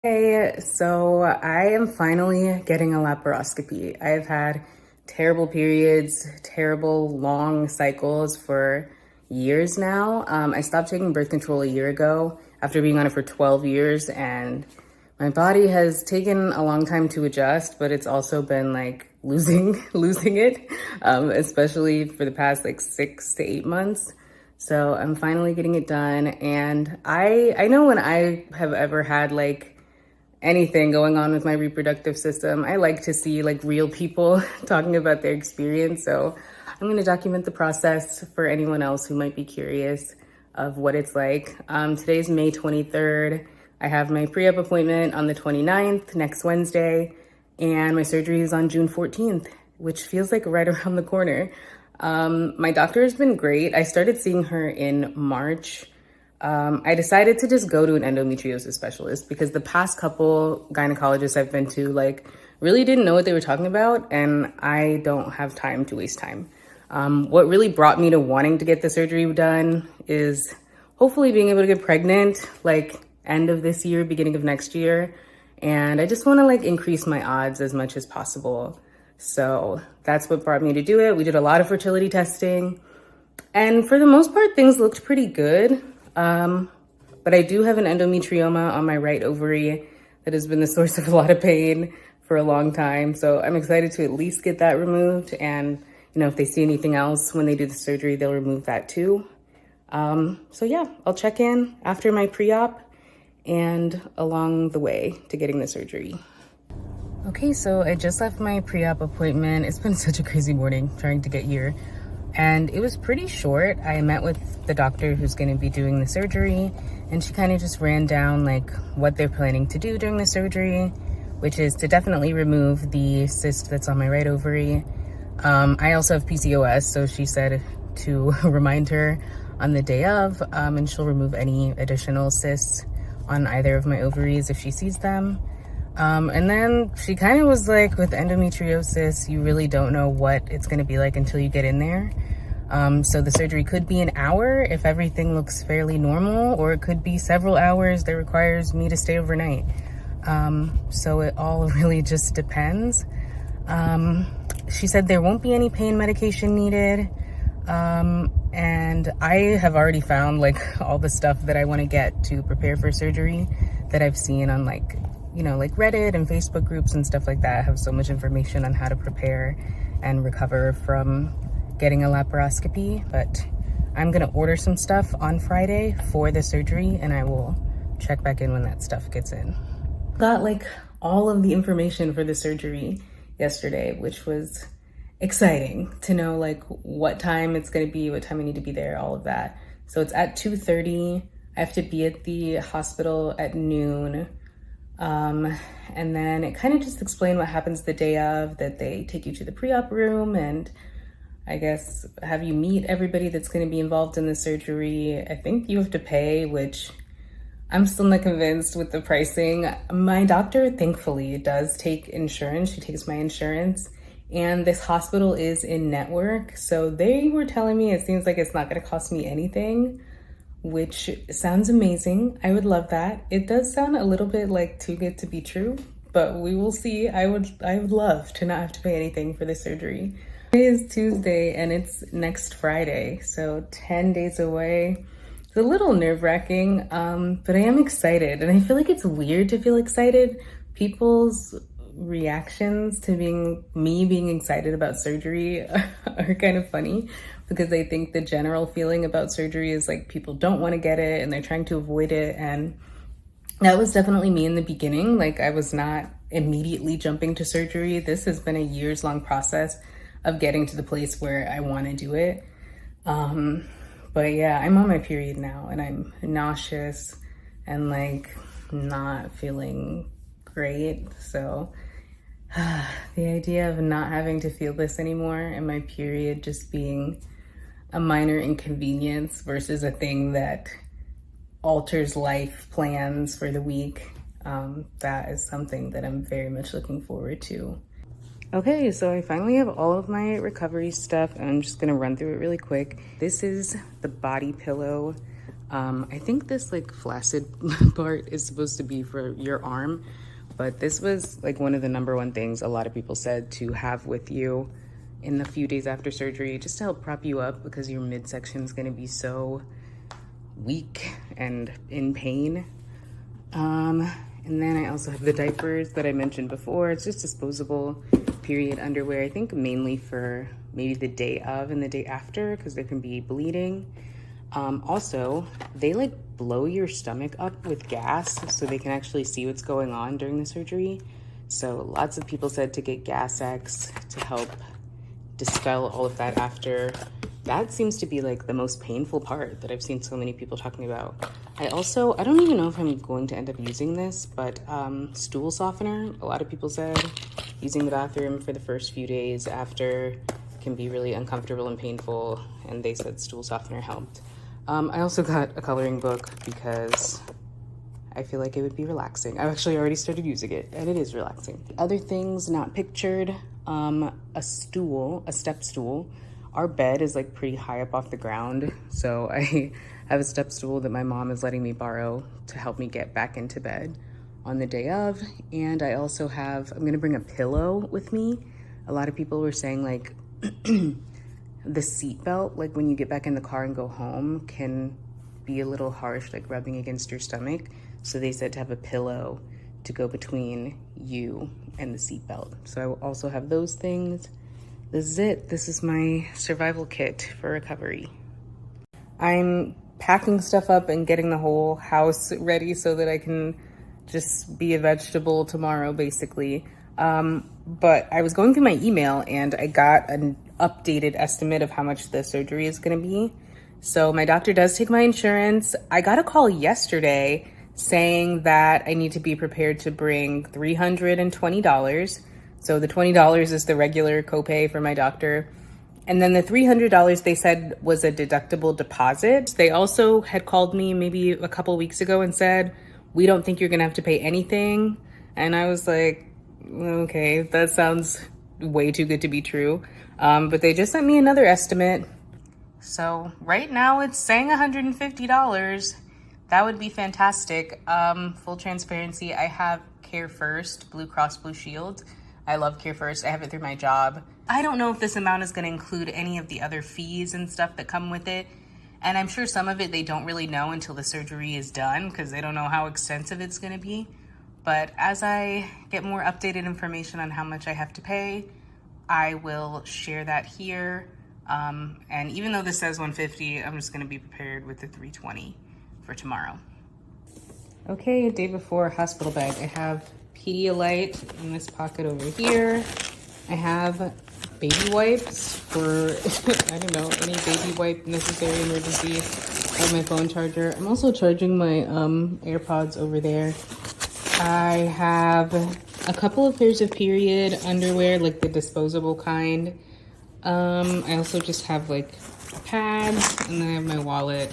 Hey, so I am finally getting a laparoscopy. I've had terrible periods, terrible long cycles for years now. I stopped taking birth control a year ago after being on it for 12 years, and my body has taken a long time to adjust, but it's also been like losing it, especially for the past like 6 to 8 months. So I'm finally getting it done, and I know when I have ever had like anything going on with my reproductive system, I like to see like real people talking about their experience. So I'm going to document the process for anyone else who might be curious of what it's like. Today's May 23rd. I have my pre-op appointment on the 29th, next Wednesday, and my surgery is on June 14th, which feels like right around the corner. My doctor has been great. I started seeing her in March. I decided to just go to an endometriosis specialist because the past couple gynecologists I've been to like really didn't know what they were talking about, and I don't have time to waste time. What really brought me to wanting to get the surgery done is hopefully being able to get pregnant like end of this year, beginning of next year. And I just want to like increase my odds as much as possible. So that's what brought me to do it. We did a lot of fertility testing, and for the most part, things looked pretty good. But I do have an endometrioma on my right ovary that has been the source of a lot of pain for a long time. So I'm excited to at least get that removed. And, you know, if they see anything else when they do the surgery, they'll remove that too. So yeah, I'll check in after my pre-op and along the way to getting the surgery. Okay, so I just left my pre-op appointment. It's been such a crazy morning trying to get here. And it was pretty short. I met with the doctor who's going to be doing the surgery, and she kind of just ran down like what they're planning to do during the surgery, which is to definitely remove the cyst that's on my right ovary. I also have PCOS, so she said to remind her on the day of, and she'll remove any additional cysts on either of my ovaries if she sees them. And then she kind of was like, with endometriosis, you really don't know what it's going to be like until you get in there. So the surgery could be an hour if everything looks fairly normal, or it could be several hours that requires me to stay overnight. So it all really just depends. She said there won't be any pain medication needed. And I have already found like all the stuff that I want to get to prepare for surgery that I've seen on like, you know, like Reddit and Facebook groups and stuff like that. I have so much information on how to prepare and recover from getting a laparoscopy, but I'm gonna order some stuff on Friday for the surgery, and I will check back in when that stuff gets in. Got like all of the information for the surgery yesterday, which was exciting to know like what time it's gonna be, what time I need to be there, all of that. So it's at 2:30. I have to be at the hospital at noon. And then it kind of just explained what happens the day of, that they take you to the pre-op room and I guess have you meet everybody that's going to be involved in the surgery. I think you have to pay, which I'm still not convinced with the pricing. My doctor, thankfully, does take insurance. She takes my insurance, and this hospital is in network. So they were telling me it seems like it's not going to cost me anything, which sounds amazing. I would love that. It does sound a little bit like too good to be true, but we will see. I would love to not have to pay anything for the surgery. Today is Tuesday and it's next Friday, so 10 days away. It's a little nerve-wracking, but I am excited, and I feel like it's weird to feel excited. People's reactions to me being excited about surgery are kind of funny, because they think the general feeling about surgery is like people don't want to get it and they're trying to avoid it. And that was definitely me in the beginning. Like, I was not immediately jumping to surgery. This has been a years-long process of getting to the place where I want to do it. But yeah, I'm on my period now and I'm nauseous and like not feeling great. So the idea of not having to feel this anymore and my period just being a minor inconvenience versus a thing that alters life plans for the week, that is something that I'm very much looking forward to. Okay, so I finally have all of my recovery stuff, and I'm just gonna run through it really quick. This is the body pillow I think this like flaccid part is supposed to be for your arm, but this was like one of the number one things a lot of people said to have with you in the few days after surgery, just to help prop you up because your midsection is going to be so weak and in pain. And then I also have the diapers that I mentioned before. It's just disposable period underwear, I think mainly for maybe the day of and the day after because there can be bleeding. Also, they like blow your stomach up with gas so they can actually see what's going on during the surgery. So lots of people said to get Gas X to help dispel all of that after. That seems to be like the most painful part that I've seen so many people talking about. I don't even know if I'm going to end up using this, but stool softener, a lot of people said using the bathroom for the first few days after can be really uncomfortable and painful, and they said stool softener helped. I also got a coloring book because I feel like it would be relaxing. I've actually already started using it, and it is relaxing. Other things not pictured, a step stool. Our bed is like pretty high up off the ground, so I have a step stool that my mom is letting me borrow to help me get back into bed on the day of. And I also I'm gonna bring a pillow with me. A lot of people were saying like the seat belt, like when you get back in the car and go home, can be a little harsh, like rubbing against your stomach. So they said to have a pillow to go between you and the seat belt. So I will also have those things. This is it. This is my survival kit for recovery. I'm packing stuff up and getting the whole house ready so that I can just be a vegetable tomorrow, basically. But I was going through my email and I got an updated estimate of how much the surgery is going to be. So my doctor does take my insurance. I got a call yesterday saying that I need to be prepared to bring $320. So the $20 is the regular copay for my doctor. And then the $300 they said was a deductible deposit. They also had called me maybe a couple weeks ago and said, we don't think you're gonna have to pay anything. And I was like, okay, that sounds way too good to be true. But they just sent me another estimate. So right now it's saying $150. That would be fantastic. Full transparency, I have Care First, Blue Cross Blue Shield. I love Care First. I have it through my job. I don't know if this amount is going to include any of the other fees and stuff that come with it. And I'm sure some of it they don't really know until the surgery is done because they don't know how extensive it's going to be. But as I get more updated information on how much I have to pay, I will share that here. And even though this says $150, I'm just going to be prepared with the $320 for tomorrow. Okay, a day before hospital bag. I have Pedialyte in this pocket over here. I have baby wipes for, I don't know, any baby wipe necessary emergency. I have my phone charger. I'm also charging my AirPods over there. I have a couple of pairs of period underwear, like the disposable kind. I also just have like pads, and then I have my wallet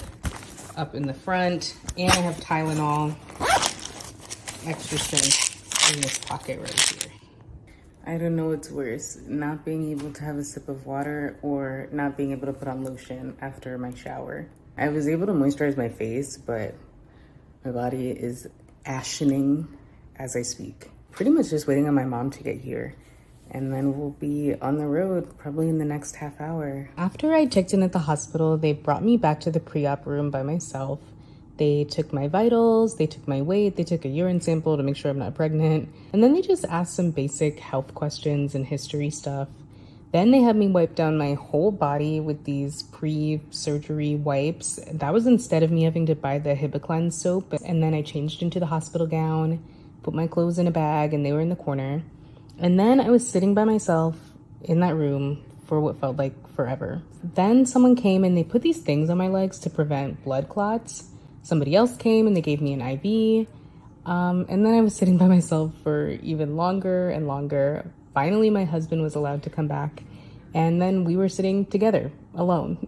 up in the front, and I have Tylenol extra strength in this pocket right here. I don't know what's worse, not being able to have a sip of water or not being able to put on lotion after my shower. I was able to moisturize my face, but my body is ashening as I speak. Pretty much just waiting on my mom to get here, and then we'll be on the road probably in the next half hour. After I checked in at the hospital, they brought me back to the pre-op room by myself. They took my vitals, they took my weight, they took a urine sample to make sure I'm not pregnant, and then they just asked some basic health questions and history stuff. Then they had me wipe down my whole body with these pre-surgery wipes. That was instead of me having to buy the Hibiclens soap. And then I changed into the hospital gown, put my clothes in a bag, and they were in the corner. And then I was sitting by myself in that room for what felt like forever. Then someone came and they put these things on my legs to prevent blood clots. Somebody else came and they gave me an IV. And then I was sitting by myself for even longer and longer. Finally, my husband was allowed to come back. And then we were sitting together alone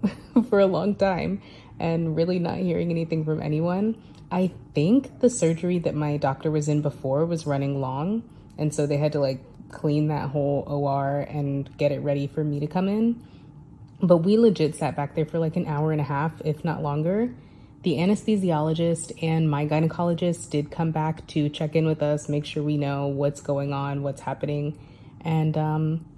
for a long time and really not hearing anything from anyone. I think the surgery that my doctor was in before was running long. And so they had to like clean that whole OR and get it ready for me to come in. But we legit sat back there for like an hour and a half, if not longer. The anesthesiologist and my gynecologist did come back to check in with us, make sure we know what's going on, what's happening. And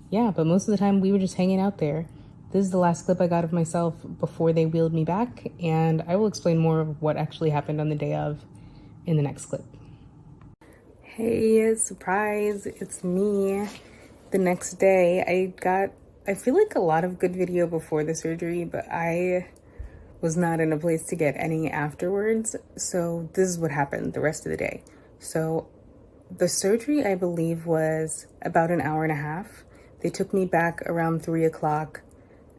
yeah, but most of the time we were just hanging out there. This is the last clip I got of myself before they wheeled me back, and I will explain more of what actually happened on the day of in the next clip. Hey, surprise, it's me. The next day, I feel like a lot of good video before the surgery, but I was not in a place to get any afterwards. So this is what happened the rest of the day. So the surgery, I believe, was about an hour and a half. They took me back around 3 o'clock,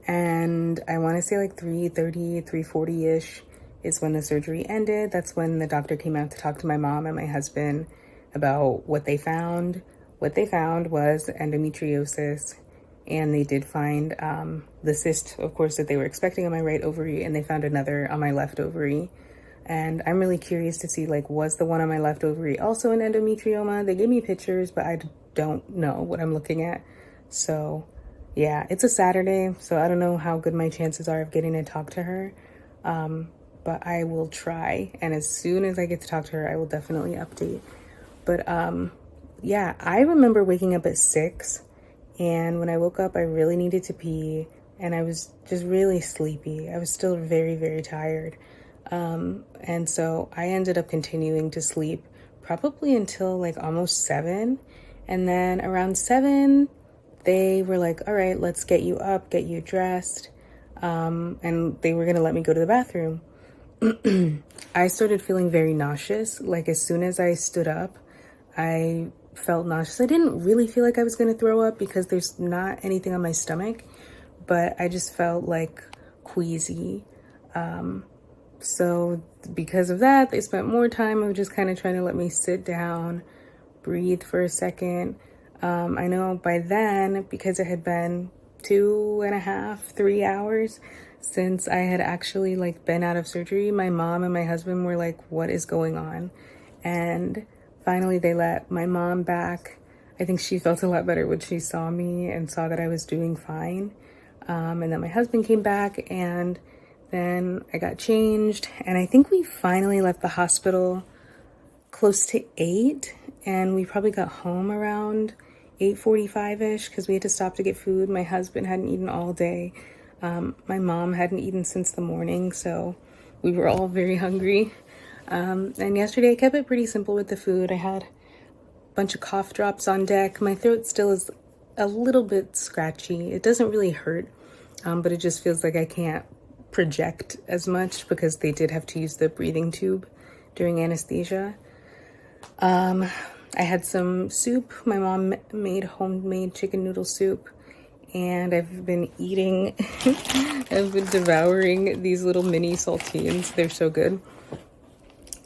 and I want to say like 3:30, 3:40-ish is when the surgery ended. That's when the doctor came out to talk to my mom and my husband about what they found. What they found was endometriosis, and they did find the cyst, of course, that they were expecting on my right ovary, and they found another on my left ovary. And I'm really curious to see, like, was the one on my left ovary also an endometrioma? They gave me pictures, but I don't know what I'm looking at. So yeah, it's a Saturday, so I don't know how good my chances are of getting to talk to her. But I will try, and as soon as I get to talk to her, I will definitely update. But yeah, I remember waking up at 6, and when I woke up, I really needed to pee, and I was just really sleepy. I was still very, very tired. And so I ended up continuing to sleep probably until like almost 7. And then around 7, they were like, all right, let's get you up, get you dressed. And they were going to let me go to the bathroom. I started feeling very nauseous. Like as soon as I stood up, I felt nauseous. I didn't really feel like I was going to throw up because there's not anything on my stomach, but I just felt like queasy. So because of that, they spent more time of just kind of trying to let me sit down, breathe for a second. I know by then, because it had been 2.5, 3 hours since I had actually like been out of surgery, my mom and my husband were like, what is going on? And finally they let my mom back. I think she felt a lot better when she saw me and saw that I was doing fine. And then my husband came back, and then I got changed, and I think we finally left the hospital close to 8, and we probably got home around 8:45-ish because we had to stop to get food. My husband hadn't eaten all day. My mom hadn't eaten since the morning, so we were all very hungry. And yesterday I kept it pretty simple with the food. I had a bunch of cough drops on deck. My throat still is a little bit scratchy. It doesn't really hurt, but it just feels like I can't project as much because they did have to use the breathing tube during anesthesia. I had some soup. My mom made homemade chicken noodle soup, and I've been eating, I've been devouring these little mini saltines. They're so good.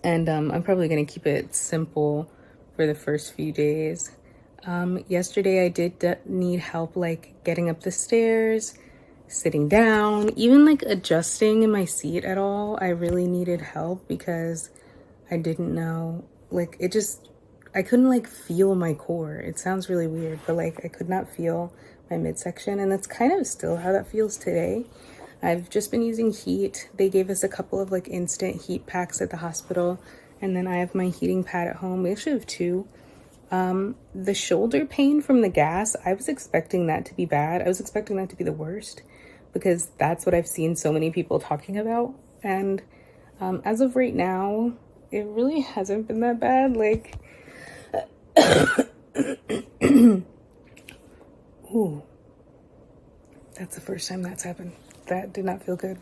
And I'm probably gonna keep it simple for the first few days. Yesterday I did need help like getting up the stairs, sitting down, even like adjusting in my seat at all. I really needed help because I didn't know, like I couldn't like feel my core. It sounds really weird, but like I could not feel my midsection, and that's kind of still how that feels today. I've just been using heat. They gave us a couple of like instant heat packs at the hospital, and then I have my heating pad at home. We actually have 2. The shoulder pain from the gas, I was expecting that to be bad. I was expecting that to be the worst because that's what I've seen so many people talking about. And as of right now, it really hasn't been that bad. Like, ooh, that's the first time that's happened. That did not feel good.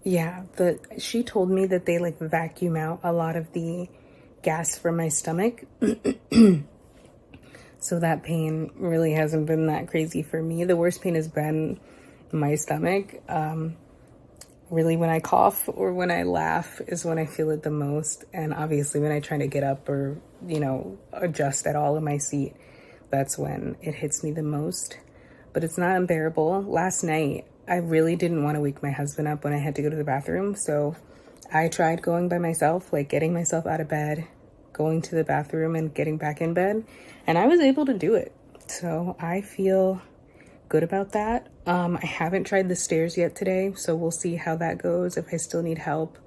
Yeah, she told me that they like vacuum out a lot of the gas from my stomach. So that pain really hasn't been that crazy for me. The worst pain has been my stomach. Really when I cough or when I laugh is when I feel it the most. And obviously when I try to get up or, adjust at all in my seat, that's when it hits me the most. But it's not unbearable. Last night, I really didn't want to wake my husband up when I had to go to the bathroom. So I tried going by myself, like getting myself out of bed, going to the bathroom and getting back in bed. And I was able to do it. So I feel good about that. I haven't tried the stairs yet today, so we'll see how that goes, if I still need help.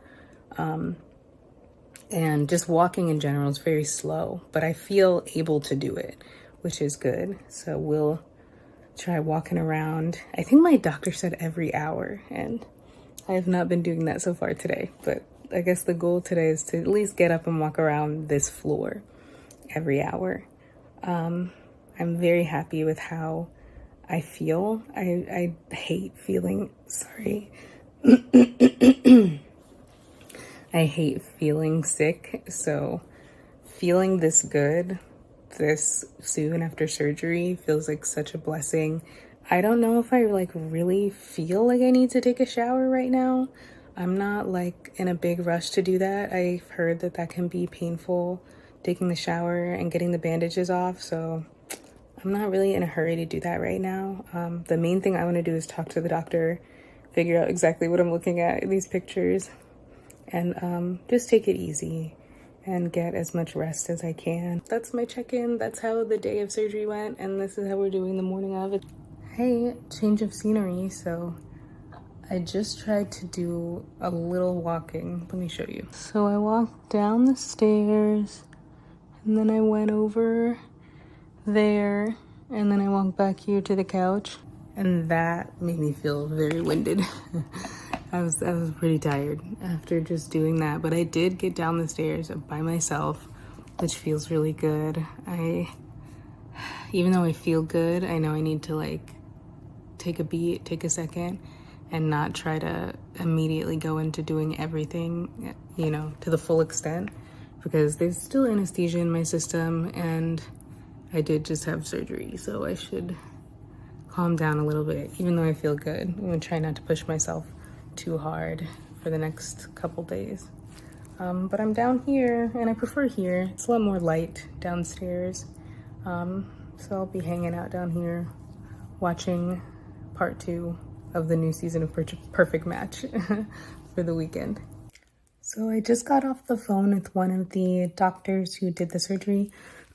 And just walking in general is very slow, but I feel able to do it, which is good. So we'll try walking around. I think my doctor said every hour, and I have not been doing that so far today, but I guess the goal today is to at least get up and walk around this floor every hour. I'm very happy with how I feel. I hate feeling, sorry. I hate feeling sick, so feeling this good this soon after surgery feels like such a blessing. I don't know if I like really feel like I need to take a shower right now. I'm not like in a big rush to do that. I've heard that that can be painful, taking the shower and getting the bandages off, so I'm not really in a hurry to do that right now. The main thing I want to do is talk to the doctor, figure out exactly what I'm looking at in these pictures, and just take it easy and get as much rest as I can. That's my check-in. That's how the day of surgery went, and this is how we're doing the morning of it. Hey, change of scenery. So I just tried to do a little walking. Let me show you. So I walked down the stairs, and then I went over there, and then I walked back here to the couch, and that made me feel very winded. I was pretty tired after just doing that, but I did get down the stairs by myself, which feels really good. Even though I feel good, I know I need to like take a beat, take a second, and not try to immediately go into doing everything, you know, to the full extent, because there's still anesthesia in my system, and I did just have surgery, so I should calm down a little bit, even though I feel good. I'm gonna try not to push myself too hard for the next couple days. But I'm down here, and I prefer here. It's a lot more light downstairs. So I'll be hanging out down here, watching part 2 of the new season of Perfect Match for the weekend. So I just got off the phone with one of the doctors who did the surgery.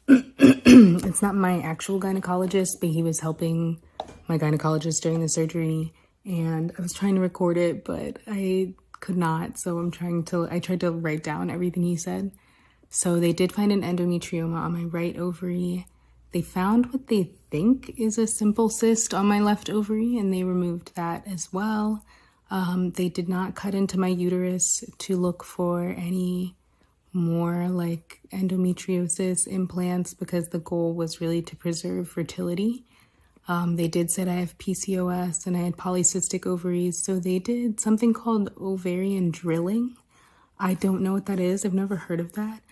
It's not my actual gynecologist, but he was helping my gynecologist during the surgery, and I was trying to record it, but I could not, so I tried to write down everything he said. So they did find an endometrioma on my right ovary. They found what they think is a simple cyst on my left ovary, and they removed that as well. They did not cut into my uterus to look for any more like endometriosis implants, because the goal was really to preserve fertility. They did say I have PCOS and I had polycystic ovaries, so they did something called ovarian drilling. I don't know what that is. I've never heard of that.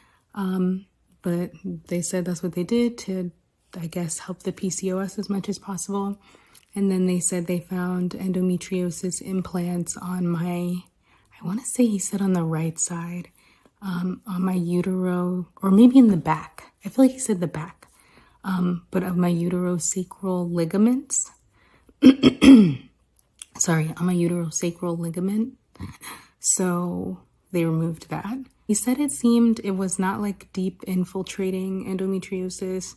But they said that's what they did to, I guess, help the PCOS as much as possible. And then they said they found endometriosis implants on my, I want to say he said on the right side, on my utero, or maybe in the back. I feel like he said the back. But of my uterosacral ligaments. Sorry, on my uterosacral ligament. So they removed that. He said it was not like deep infiltrating endometriosis.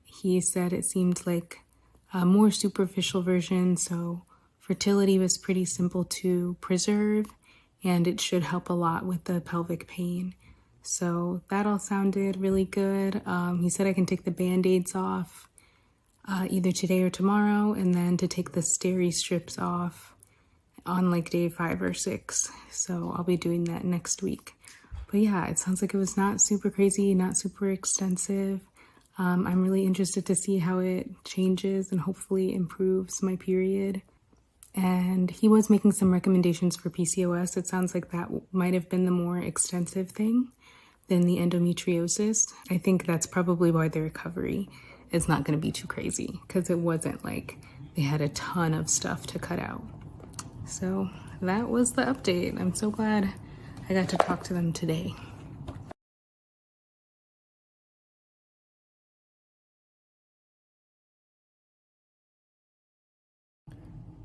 He said it seemed like a more superficial version, so fertility was pretty simple to preserve, and it should help a lot with the pelvic pain. So that all sounded really good. He said I can take the band-aids off either today or tomorrow, and then to take the steri strips off on like day 5 or 6. So I'll be doing that next week. But yeah, it sounds like it was not super crazy, not super extensive. I'm really interested to see how it changes and hopefully improves my period. And he was making some recommendations for PCOS. It sounds like that might have been the more extensive thing than the endometriosis. I think that's probably why the recovery is not going to be too crazy, because it wasn't like they had a ton of stuff to cut out. So that was the update. I'm so glad I got to talk to them today.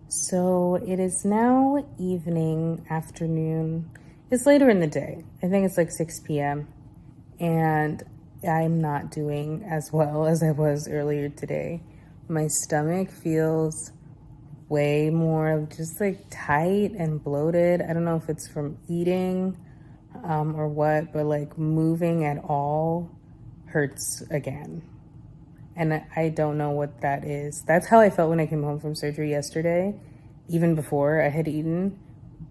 So it is now afternoon. It's later in the day. I think it's like 6 p.m. And I'm not doing as well as I was earlier today. my stomach feels way more just like tight and bloated. I don't know if it's from eating or what, but like moving at all hurts again. And I don't know what that is. That's how I felt when I came home from surgery yesterday, even before I had eaten.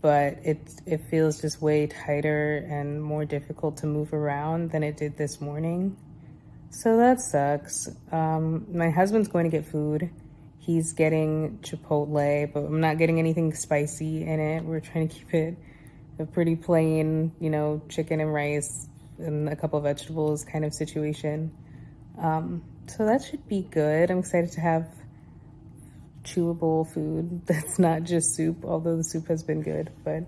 But it feels just way tighter and more difficult to move around than it did this morning. So that sucks. My husband's going to get food. He's getting Chipotle, but I'm not getting anything spicy in it. We're trying to keep it a pretty plain, chicken and rice and a couple of vegetables kind of situation. So that should be good. I'm excited to have chewable food that's not just soup, although the soup has been good. But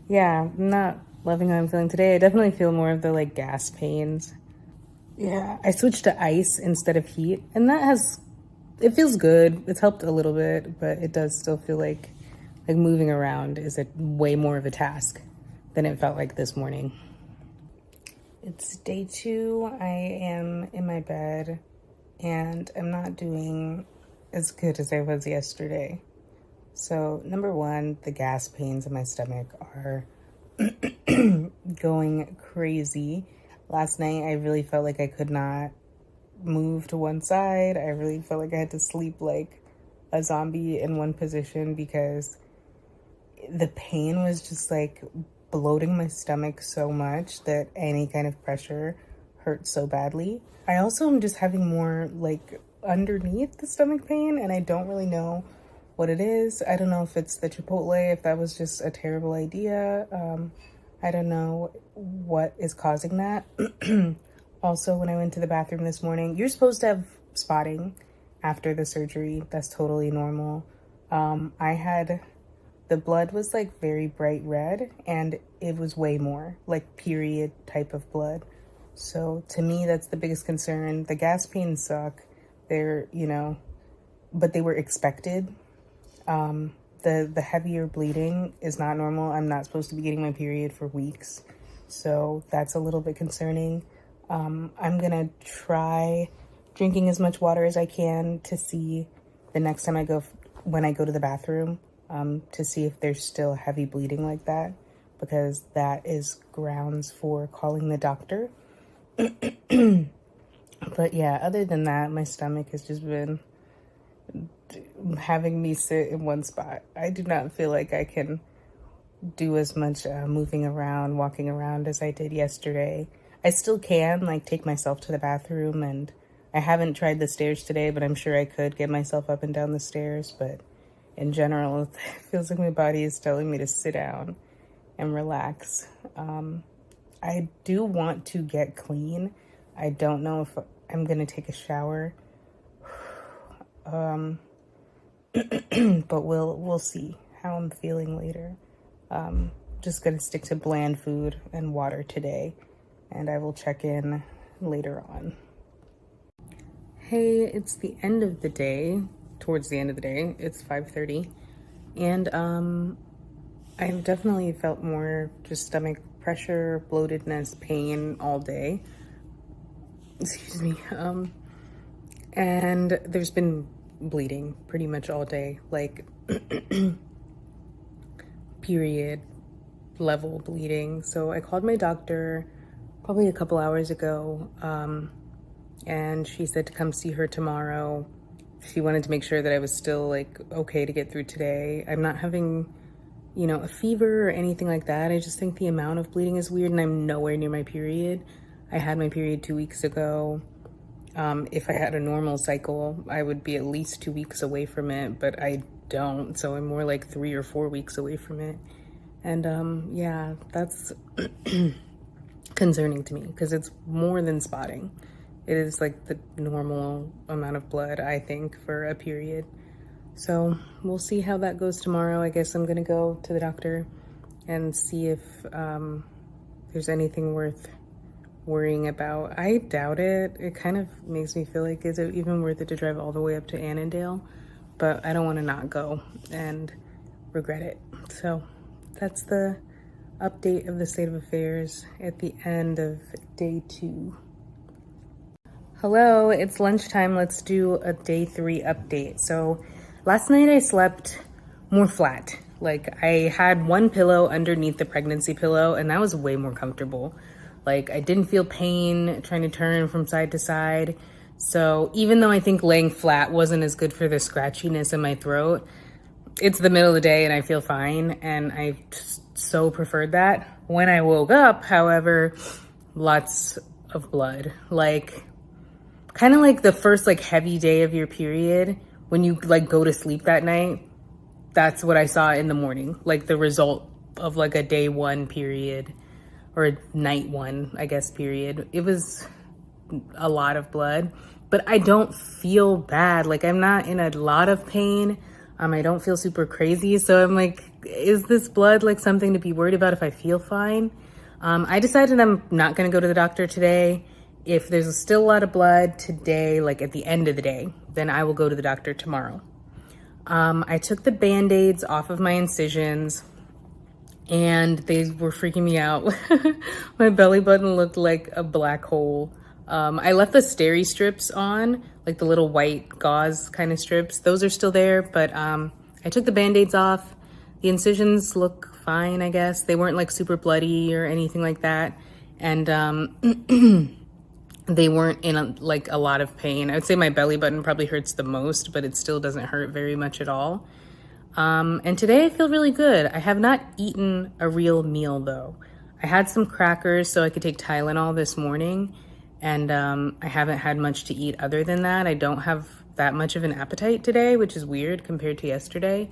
yeah, I'm not loving how I'm feeling today. I definitely feel more of the like gas pains. Yeah, I switched to ice instead of heat, and it feels good. It's helped a little bit, but it does still feel like moving around is way more of a task than it felt like this morning. It's day 2. I am in my bed and I'm not doing as good as I was yesterday. So number 1, the gas pains in my stomach are going crazy. Last night, I really felt like I could not move to one side. I really felt like I had to sleep like a zombie in one position because the pain was just like bloating my stomach so much that any kind of pressure hurt so badly. I also am just having more like underneath the stomach pain, and I don't really know what it is. I don't know if it's the Chipotle, if that was just a terrible idea. I don't know what is causing that. Also, when I went to the bathroom this morning, you're supposed to have spotting after the surgery. That's totally normal. The blood was like very bright red, and it was way more like period type of blood. So to me, that's the biggest concern. The gas pains suck. They're, but they were expected. The heavier bleeding is not normal. I'm not supposed to be getting my period for weeks. So that's a little bit concerning. I'm gonna try drinking as much water as I can to see the next time when I go to the bathroom, to see if there's still heavy bleeding like that, because that is grounds for calling the doctor. But yeah, other than that, my stomach has just been having me sit in one spot. I do not feel like I can do as much moving around, walking around as I did yesterday. I still can take myself to the bathroom, and I haven't tried the stairs today, but I'm sure I could get myself up and down the stairs. But in general, it feels like my body is telling me to sit down and relax. I do want to get clean. I don't know if I'm gonna take a shower. But we'll see how I'm feeling later. Just gonna stick to bland food and water today, and I will check in later on. Hey, it's the end of the day, towards the end of the day. It's 5:30, and I've definitely felt more just stomach pressure, bloatedness, pain all day. Excuse me. And there's been bleeding pretty much all day, period level bleeding. So I called my doctor probably a couple hours ago, and she said to come see her tomorrow. She wanted to make sure that I was still okay to get through today. I'm not having a fever or anything like that. I just think the amount of bleeding is weird, and I'm nowhere near my period. I had my period 2 weeks ago. If I had a normal cycle, I would be at least 2 weeks away from it, but I don't. So I'm more like 3 or 4 weeks away from it. And yeah, that's concerning to me because it's more than spotting. It is the normal amount of blood, I think, for a period. So we'll see how that goes tomorrow. I guess I'm gonna go to the doctor and see if there's anything worth worrying about. I doubt it. It kind of makes me feel like, is it even worth it to drive all the way up to Annandale? But I don't want to not go and regret it. So that's the update of the state of affairs at the end of day 2. Hello, it's lunchtime. Let's do a day 3 update. So last night I slept more flat. Like I had one pillow underneath the pregnancy pillow and that was way more comfortable. Like I didn't feel pain trying to turn from side to side. So even though I think laying flat wasn't as good for the scratchiness in my throat, it's the middle of the day and I feel fine, and I so preferred that. When I woke up, however, lots of blood. Like kind of like the first like heavy day of your period when you like go to sleep that night. That's what I saw in the morning, like the result of like a day 1 period, or a night 1, I guess, period. It was a lot of blood, but I don't feel bad. Like I'm not in a lot of pain. I don't feel super crazy. So I'm like, is this blood like something to be worried about if I feel fine? I decided I'm not gonna go to the doctor today. If there's still a lot of blood today, like at the end of the day, then I will go to the doctor tomorrow. I took the Band-Aids off of my incisions and they were freaking me out. My belly button looked like a black hole. I left the steri strips on, like the little white gauze kind of strips. Those are still there, but I took the Band-Aids off. The incisions look fine, I guess. They weren't like super bloody or anything like that. And they weren't in a lot of pain. I would say my belly button probably hurts the most, but it still doesn't hurt very much at all. And today I feel really good. I have not eaten a real meal though. I had some crackers so I could take Tylenol this morning, and I haven't had much to eat other than that. I don't have that much of an appetite today, which is weird compared to yesterday.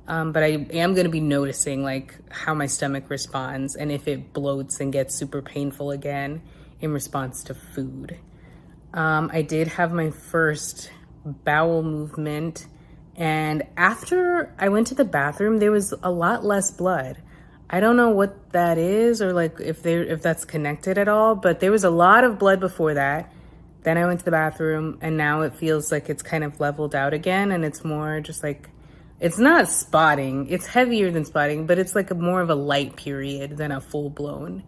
But I am gonna be noticing like how my stomach responds and if it bloats and gets super painful again in response to food. I did have my first bowel movement, and after I went to the bathroom, there was a lot less blood. I don't know what that is, or like if that's connected at all, but there was a lot of blood before that. Then I went to the bathroom and now it feels like it's kind of leveled out again, and it's more just like, it's not spotting, it's heavier than spotting, but it's like more of a light period than a full-blown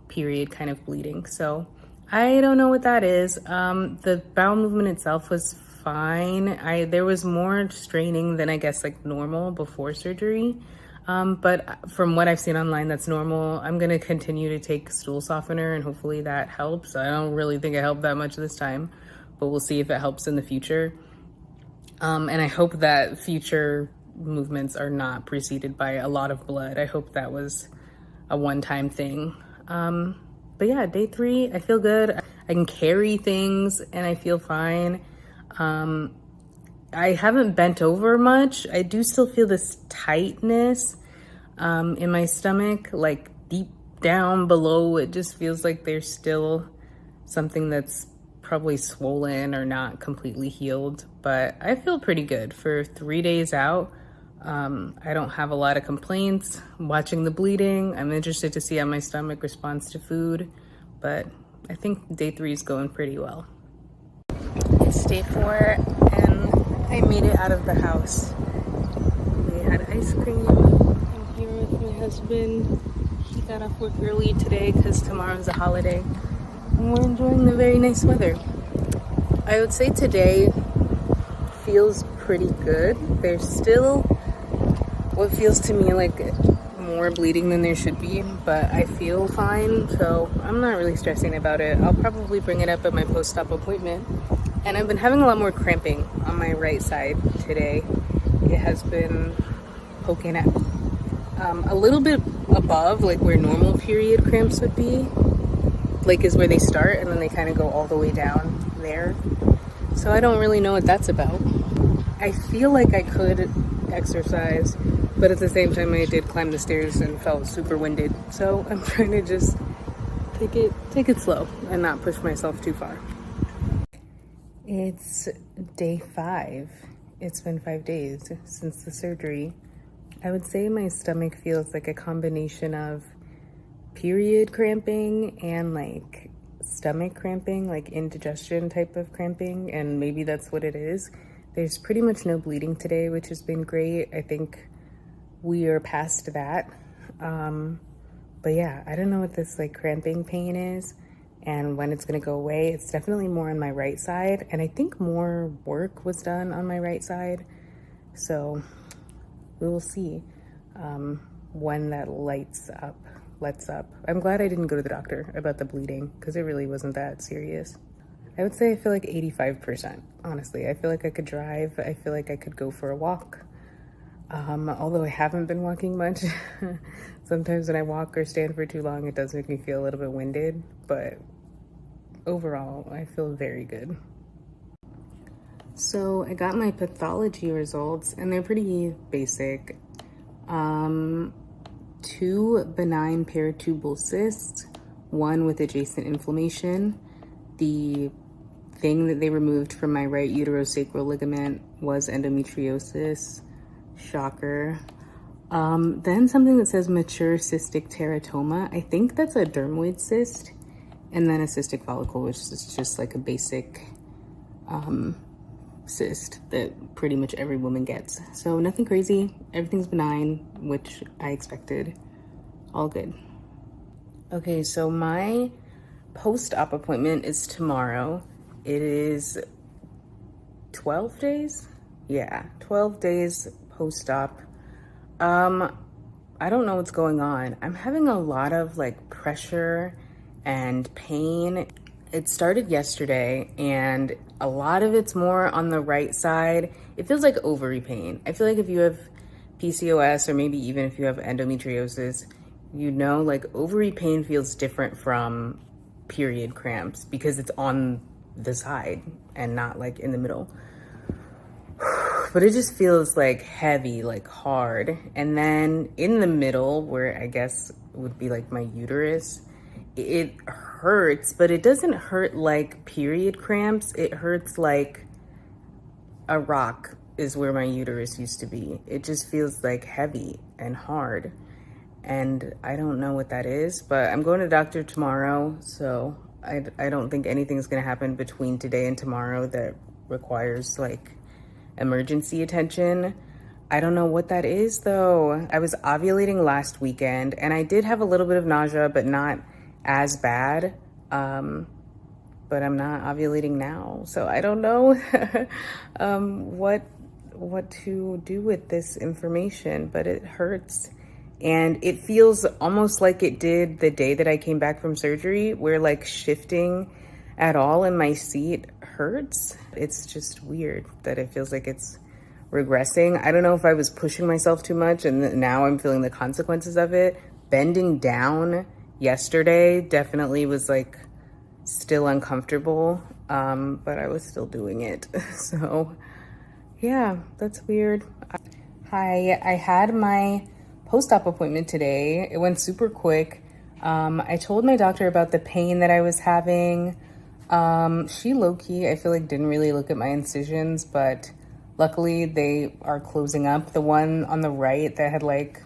period kind of bleeding. So I don't know what that is. The bowel movement itself was fine. There was more straining than I guess like normal before surgery. But from what I've seen online, that's normal. I'm gonna continue to take stool softener and hopefully that helps. I don't really think it helped that much this time, but we'll see if it helps in the future. And I hope that future movements are not preceded by a lot of blood. I hope that was a one-time thing. But yeah, day 3, I feel good. I can carry things and I feel fine. I haven't bent over much. I do still feel this tightness in my stomach, like deep down below. It just feels like there's still something that's probably swollen or not completely healed, but I feel pretty good for 3 days out. I don't have a lot of complaints. I'm watching the bleeding. I'm interested to see how my stomach responds to food, but I think day 3 is going pretty well. It's day 4 and I made it out of the house. We had ice cream. I'm here with my husband. He got off work early today because tomorrow's a holiday. And we're enjoying the very nice weather. I would say today feels pretty good. There's still what feels to me like more bleeding than there should be, but I feel fine, so I'm not really stressing about it. I'll probably bring it up at my post-op appointment. And I've been having a lot more cramping on my right side today. It has been poking at a little bit above like where normal period cramps would be, like is where they start and then they kind of go all the way down there. So I don't really know what that's about. I feel like I could exercise, but at the same time I did climb the stairs and felt super winded. So I'm trying to just take it slow and not push myself too far. It's day 5. It's been 5 days since the surgery. I would say my stomach feels like a combination of period cramping and like stomach cramping, like indigestion type of cramping, and maybe that's what it is. There's pretty much no bleeding today, which has been great. I think we are past that. But yeah, I don't know what this like cramping pain is. and when it's gonna go away. It's definitely more on my right side, and I think more work was done on my right side. So we will see when that lets up. I'm glad I didn't go to the doctor about the bleeding because it really wasn't that serious. I would say I feel like 85%, honestly. I feel like I could drive. I feel like I could go for a walk. Although I haven't been walking much. Sometimes when I walk or stand for too long, it does make me feel a little bit winded, but overall, I feel very good. So I got my pathology results and they're pretty basic. 2 benign paratubal cysts, 1 with adjacent inflammation. The thing that they removed from my right uterosacral ligament was endometriosis. Shocker. Then something that says mature cystic teratoma. I think that's a dermoid cyst. And then a cystic follicle, which is just like a basic cyst that pretty much every woman gets. So nothing crazy. Everything's benign, which I expected. All good. Okay, so my post-op appointment is tomorrow. It is 12 days? Yeah, 12 days post-op. I don't know what's going on. I'm having a lot of like pressure and pain. It started yesterday and a lot of it's more on the right side. It feels like ovary pain. I feel like if you have PCOS or maybe even if you have endometriosis, you know, like ovary pain feels different from period cramps because it's on the side and not like in the middle. But it just feels like heavy, like hard. And then in the middle, where I guess would be like my uterus, it hurts, but it doesn't hurt like period cramps. It hurts like a rock is where my uterus used to be. It just feels like heavy and hard. And I don't know what that is, but I'm going to the doctor tomorrow. So I don't think anything's gonna happen between today and tomorrow that requires like emergency attention. I don't know what that is though. I was ovulating last weekend and I did have a little bit of nausea, but not as bad. But I'm not ovulating now. So I don't know what to do with this information, but it hurts. And it feels almost like it did the day that I came back from surgery, where like shifting at all in my seat hurts. It's just weird that it feels like it's regressing. I don't know if I was pushing myself too much and now I'm feeling the consequences of it. Bending down yesterday definitely was like still uncomfortable, but I was still doing it. So yeah, that's weird. Hi, I had my post-op appointment today. It went super quick. I told my doctor about the pain that I was having. She low-key, I feel like, didn't really look at my incisions, but luckily they are closing up. The one on the right that had like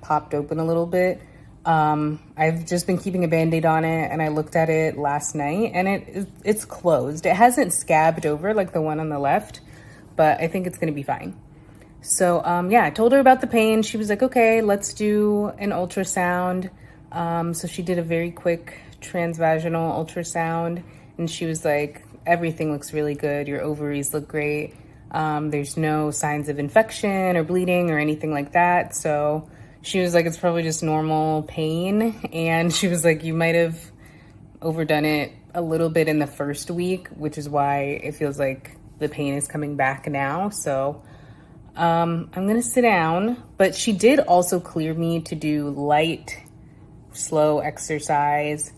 popped open a little bit, I've just been keeping a Band-Aid on it, and I looked at it last night and it's closed. It hasn't scabbed over like the one on the left, but I think it's gonna be fine. So yeah, I told her about the pain. She was like, okay, let's do an ultrasound. So she did a very quick transvaginal ultrasound, and she was like, everything looks really good. Your ovaries look great. There's no signs of infection or bleeding or anything like that. So she was like, it's probably just normal pain. And she was like, you might have overdone it a little bit in the first week, which is why it feels like the pain is coming back now. So I'm gonna sit down, but she did also clear me to do light, slow exercise.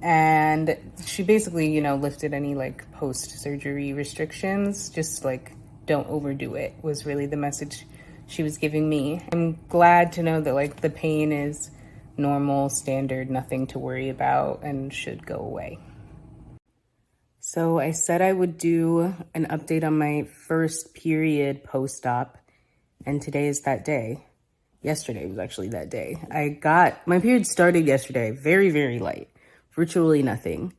And she basically, you know, lifted any like post-surgery restrictions, just like don't overdo it was really the message she was giving me. I'm glad to know that like the pain is normal, standard, nothing to worry about, and should go away. So I said I would do an update on my first period post-op, and today is that day. Yesterday was actually that day. My period started yesterday, very, very light, virtually nothing.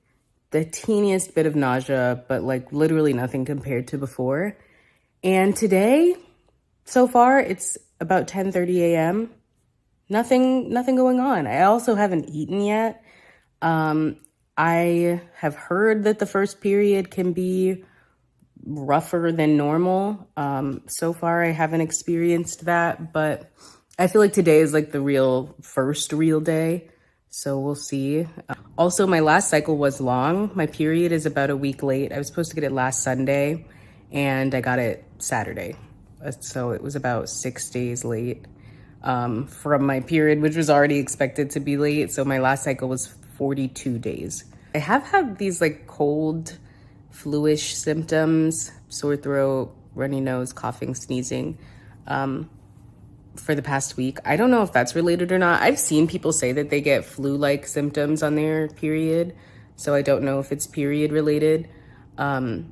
The teeniest bit of nausea, but like literally nothing compared to before. And today, so far, it's about 10:30 a.m. Nothing going on. I also haven't eaten yet. I have heard that the first period can be rougher than normal. So far, I haven't experienced that, but I feel like today is like the first real day. So we'll see. Also, my last cycle was long. My period is about a week late. I was supposed to get it last Sunday and I got it Saturday. So it was about 6 days late from my period, which was already expected to be late. So my last cycle was 42 days. I have had these like cold, flu-ish symptoms, sore throat, runny nose, coughing, sneezing, for the past week. I don't know if that's related or not. I've seen people say that they get flu-like symptoms on their period, so I don't know if it's period related. But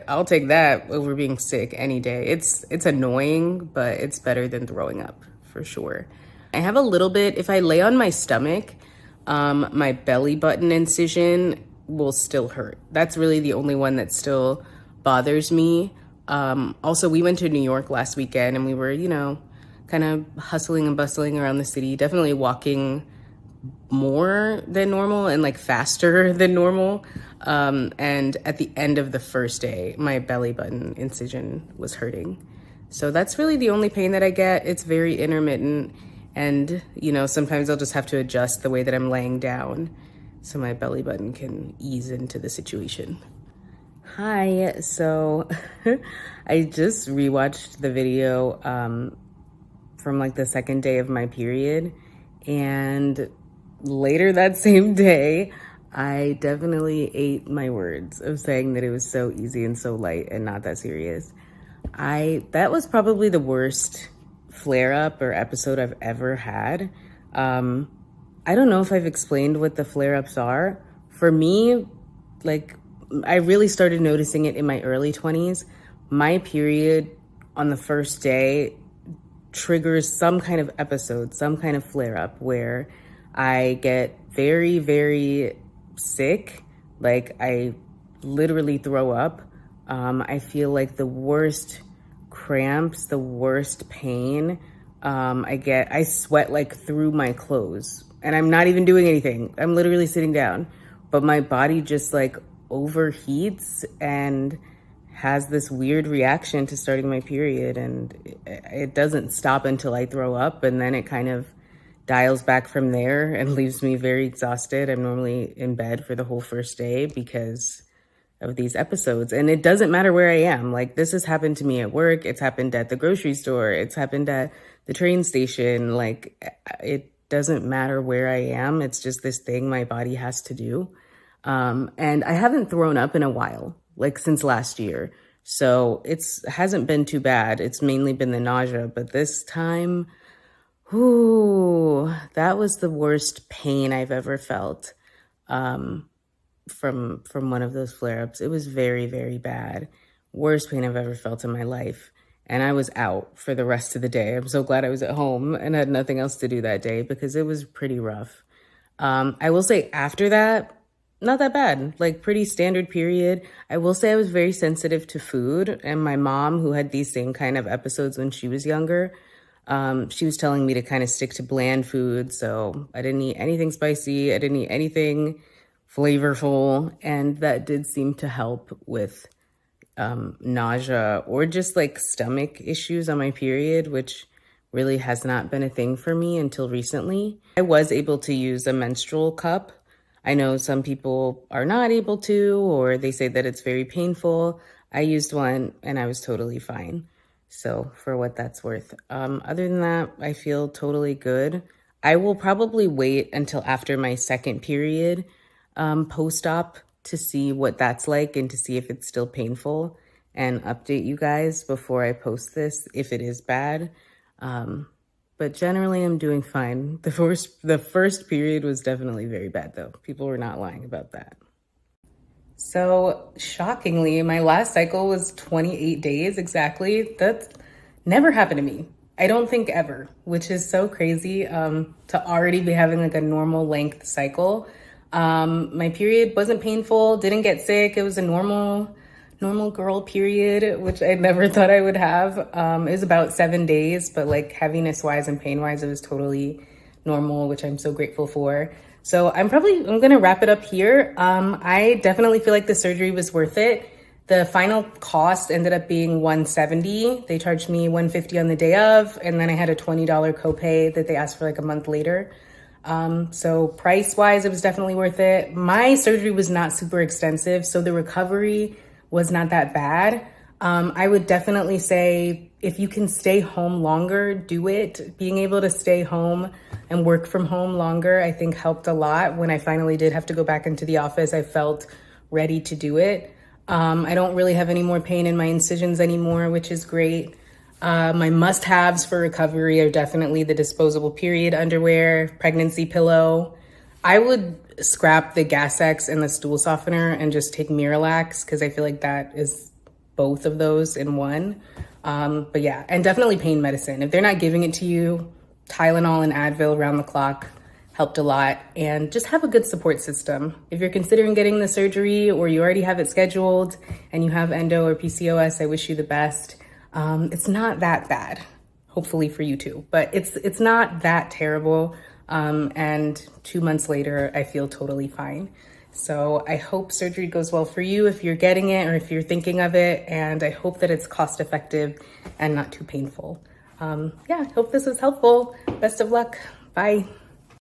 I'll take that over being sick any day. It's annoying, but it's better than throwing up for sure. I have a little bit, if I lay on my stomach, my belly button incision will still hurt. That's really the only one that still bothers me. Also, we went to New York last weekend and we were, kind of hustling and bustling around the city, definitely walking more than normal and like faster than normal. And at the end of the first day, my belly button incision was hurting. So that's really the only pain that I get. It's very intermittent. And, sometimes I'll just have to adjust the way that I'm laying down so my belly button can ease into the situation. Hi, so I just rewatched the video from like the second day of my period, and later that same day, I definitely ate my words of saying that it was so easy and so light and not that serious. That was probably the worst flare-up or episode I've ever had. I don't know if I've explained what the flare-ups are. For me, like, I really started noticing it in my early 20s. My period on the first day triggers some kind of episode, some kind of flare-up where I get very, very sick. Like, I literally throw up. I feel like the worst cramps, the worst pain. I sweat like through my clothes and I'm not even doing anything. I'm literally sitting down, but my body just like overheats and has this weird reaction to starting my period, and it doesn't stop until I throw up, and then it kind of dials back from there and leaves me very exhausted. I'm normally in bed for the whole first day because of these episodes, and it doesn't matter where I am. Like, this has happened to me at work, it's happened at the grocery store, it's happened at the train station. Like, it doesn't matter where I am. It's just this thing my body has to do. And I haven't thrown up in a while, like since last year. So it hasn't been too bad. It's mainly been the nausea, but this time, that was the worst pain I've ever felt, from one of those flare-ups. It was very, very bad. Worst pain I've ever felt in my life. And I was out for the rest of the day. I'm so glad I was at home and had nothing else to do that day because it was pretty rough. I will say after that, not that bad, like pretty standard period. I will say I was very sensitive to food, and my mom, who had these same kind of episodes when she was younger, she was telling me to kind of stick to bland food. So I didn't eat anything spicy. I didn't eat anything flavorful. And that did seem to help with nausea or just like stomach issues on my period, which really has not been a thing for me until recently. I was able to use a menstrual cup. I know some people are not able to, or they say that it's very painful. I used one and I was totally fine. So for what that's worth. Other than that, I feel totally good. I will probably wait until after my second period post-op to see what that's like and to see if it's still painful and update you guys before I post this if it is bad. But generally I'm doing fine. The first period was definitely very bad though. People were not lying about that. So shockingly, my last cycle was 28 days exactly. That's never happened to me. I don't think ever, which is so crazy to already be having like a normal length cycle. My period wasn't painful, didn't get sick. It was a normal girl period, which I never thought I would have. It was about 7 days, but like heaviness wise and pain wise, it was totally normal, which I'm so grateful for. So I'm gonna wrap it up here. I definitely feel like the surgery was worth it. The final cost ended up being $170. They charged me $150 on the day of, and then I had a $20 copay that they asked for like a month later. So price-wise, it was definitely worth it. My surgery was not super extensive, so the recovery was not that bad. I would definitely say if you can stay home longer, do it. Being able to stay home and work from home longer, I think helped a lot. When I finally did have to go back into the office, I felt ready to do it. I don't really have any more pain in my incisions anymore, which is great. My must-haves for recovery are definitely the disposable period underwear, pregnancy pillow. I would scrap the Gas X and the stool softener and just take Miralax because I feel like that is both of those in one. But yeah, and definitely pain medicine. If they're not giving it to you, Tylenol and Advil around the clock helped a lot. And just have a good support system. If you're considering getting the surgery or you already have it scheduled and you have endo or PCOS, I wish you the best. It's not that bad, hopefully for you too, but it's not that terrible. And 2 months later, I feel totally fine. So I hope surgery goes well for you if you're getting it or if you're thinking of it. And I hope that it's cost effective and not too painful. Yeah, I hope this was helpful. Best of luck. Bye.